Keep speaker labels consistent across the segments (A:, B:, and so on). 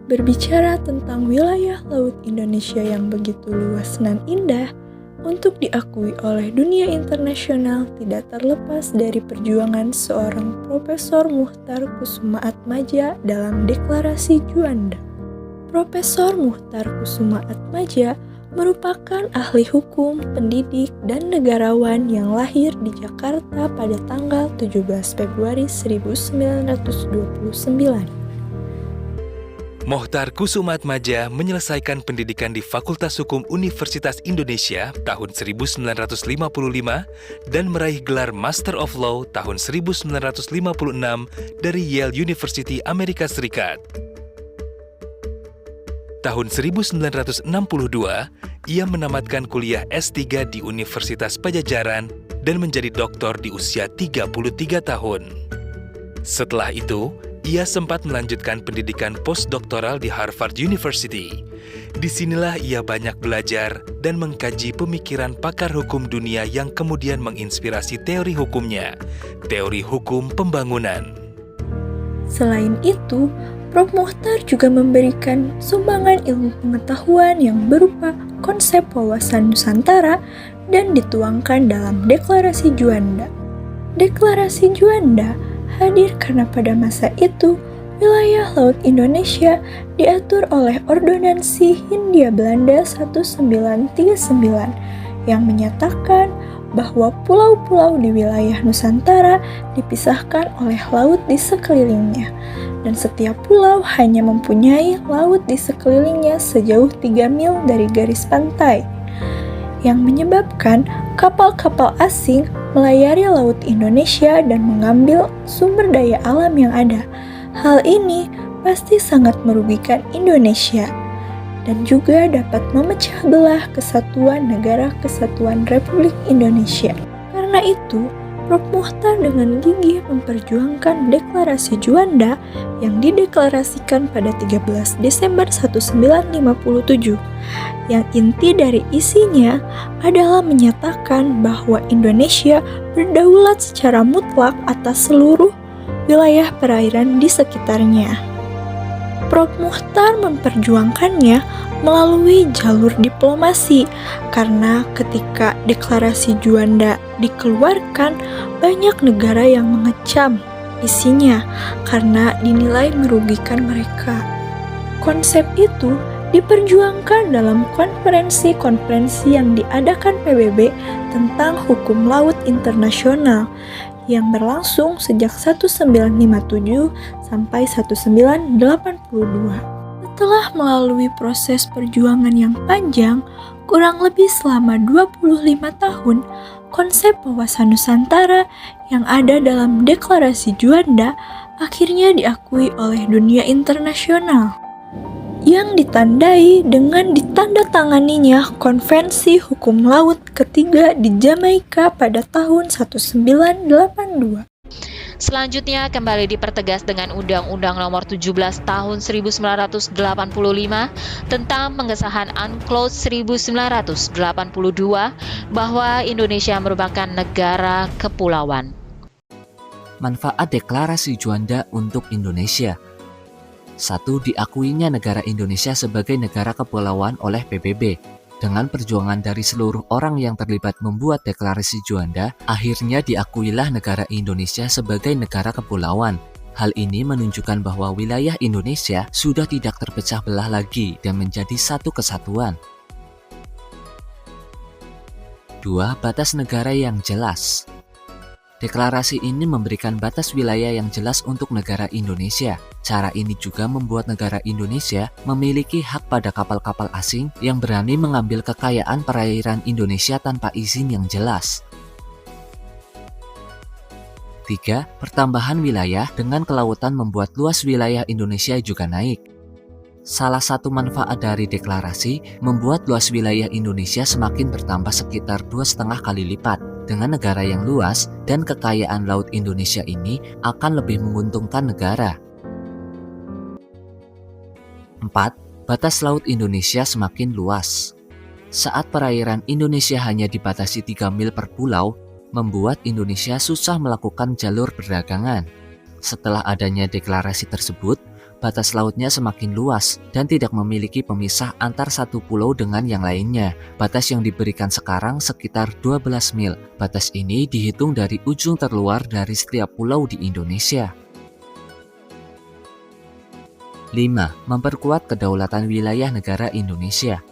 A: Berbicara tentang wilayah laut Indonesia yang begitu luas dan indah, untuk diakui oleh dunia internasional tidak terlepas dari perjuangan seorang Profesor Muchtar Kusumaatmadja dalam Deklarasi Juanda. Profesor Muchtar Kusumaatmadja merupakan ahli hukum, pendidik, dan negarawan yang lahir di Jakarta pada tanggal 17 Februari 1929.
B: Muchtar Kusumaatmadja menyelesaikan pendidikan di Fakultas Hukum Universitas Indonesia tahun 1955 dan meraih gelar Master of Law tahun 1956 dari Yale University Amerika Serikat. Tahun 1962, ia menamatkan kuliah S3 di Universitas Padjadjaran dan menjadi doktor di usia 33 tahun. Setelah itu, ia sempat melanjutkan pendidikan postdoktoral di Harvard University. Disinilah ia banyak belajar dan mengkaji pemikiran pakar hukum dunia yang kemudian menginspirasi teori hukumnya, teori hukum pembangunan.
A: Selain itu, Prof. Muchtar juga memberikan sumbangan ilmu pengetahuan yang berupa konsep wawasan Nusantara dan dituangkan dalam Deklarasi Juanda. Deklarasi Juanda hadir karena pada masa itu, wilayah laut Indonesia diatur oleh Ordonansi Hindia Belanda 1939 yang menyatakan bahwa pulau-pulau di wilayah Nusantara dipisahkan oleh laut di sekelilingnya, dan setiap pulau hanya mempunyai laut di sekelilingnya sejauh 3 mil dari garis pantai, yang menyebabkan kapal-kapal asing melayari laut Indonesia dan mengambil sumber daya alam yang ada. Hal ini pasti sangat merugikan Indonesia dan juga dapat memecah belah kesatuan Negara Kesatuan Republik Indonesia. Karena itu, Prof. Muchtar dengan gigih memperjuangkan Deklarasi Juanda yang dideklarasikan pada 13 Desember 1957, yang inti dari isinya adalah menyatakan bahwa Indonesia berdaulat secara mutlak atas seluruh wilayah perairan di sekitarnya. Prof. Muchtar memperjuangkannya melalui jalur diplomasi, karena ketika Deklarasi Juanda dikeluarkan, banyak negara yang mengecam isinya karena dinilai merugikan mereka. Konsep itu diperjuangkan dalam konferensi-konferensi yang diadakan PBB tentang hukum laut internasional yang berlangsung sejak 1957 sampai 1982. Setelah melalui proses perjuangan yang panjang, kurang lebih selama 25 tahun, konsep wawasan Nusantara yang ada dalam Deklarasi Juanda akhirnya diakui oleh dunia internasional, yang ditandai dengan ditandatanganinya Konvensi Hukum Laut ketiga di Jamaika pada tahun 1982.
C: Selanjutnya kembali dipertegas dengan Undang-Undang Nomor 17 Tahun 1985 tentang pengesahan UNCLOS 1982 bahwa Indonesia merupakan negara kepulauan.
D: Manfaat Deklarasi Juanda untuk Indonesia. 1. Diakuinya negara Indonesia sebagai negara kepulauan oleh PBB. Dengan perjuangan dari seluruh orang yang terlibat membuat Deklarasi Juanda, akhirnya diakuilah negara Indonesia sebagai negara kepulauan. Hal ini menunjukkan bahwa wilayah Indonesia sudah tidak terpecah belah lagi dan menjadi satu kesatuan. 2. Batas negara yang jelas. Deklarasi ini memberikan batas wilayah yang jelas untuk negara Indonesia. Cara ini juga membuat negara Indonesia memiliki hak pada kapal-kapal asing yang berani mengambil kekayaan perairan Indonesia tanpa izin yang jelas. 3. Pertambahan wilayah dengan kelautan membuat luas wilayah Indonesia juga naik. Salah satu manfaat dari deklarasi membuat luas wilayah Indonesia semakin bertambah sekitar 2,5 kali lipat. Dengan negara yang luas dan kekayaan laut Indonesia ini akan lebih menguntungkan negara. 4. Batas laut Indonesia semakin luas. Saat perairan Indonesia hanya dibatasi 3 mil per pulau, membuat Indonesia susah melakukan jalur perdagangan. Setelah adanya deklarasi tersebut, batas lautnya semakin luas dan tidak memiliki pemisah antar satu pulau dengan yang lainnya. Batas yang diberikan sekarang sekitar 12 mil. Batas ini dihitung dari ujung terluar dari setiap pulau di Indonesia. 5. Memperkuat kedaulatan wilayah negara Indonesia.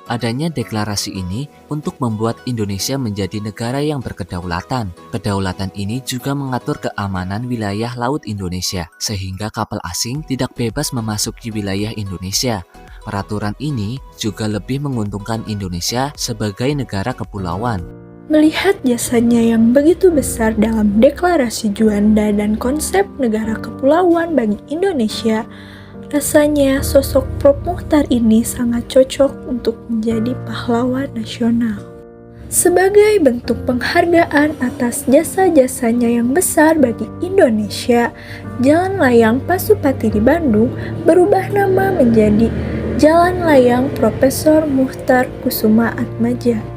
D: Adanya deklarasi ini untuk membuat Indonesia menjadi negara yang berkedaulatan. Kedaulatan ini juga mengatur keamanan wilayah laut Indonesia, sehingga kapal asing tidak bebas memasuki wilayah Indonesia. Peraturan ini juga lebih menguntungkan Indonesia sebagai negara kepulauan.
A: Melihat jasanya yang begitu besar dalam deklarasi Juanda dan konsep negara kepulauan bagi Indonesia, rasanya sosok Prof. Muchtar ini sangat cocok untuk menjadi pahlawan nasional. Sebagai bentuk penghargaan atas jasa-jasanya yang besar bagi Indonesia, Jalan Layang Pasupati di Bandung berubah nama menjadi Jalan Layang Profesor Muchtar Kusuma Atmaja.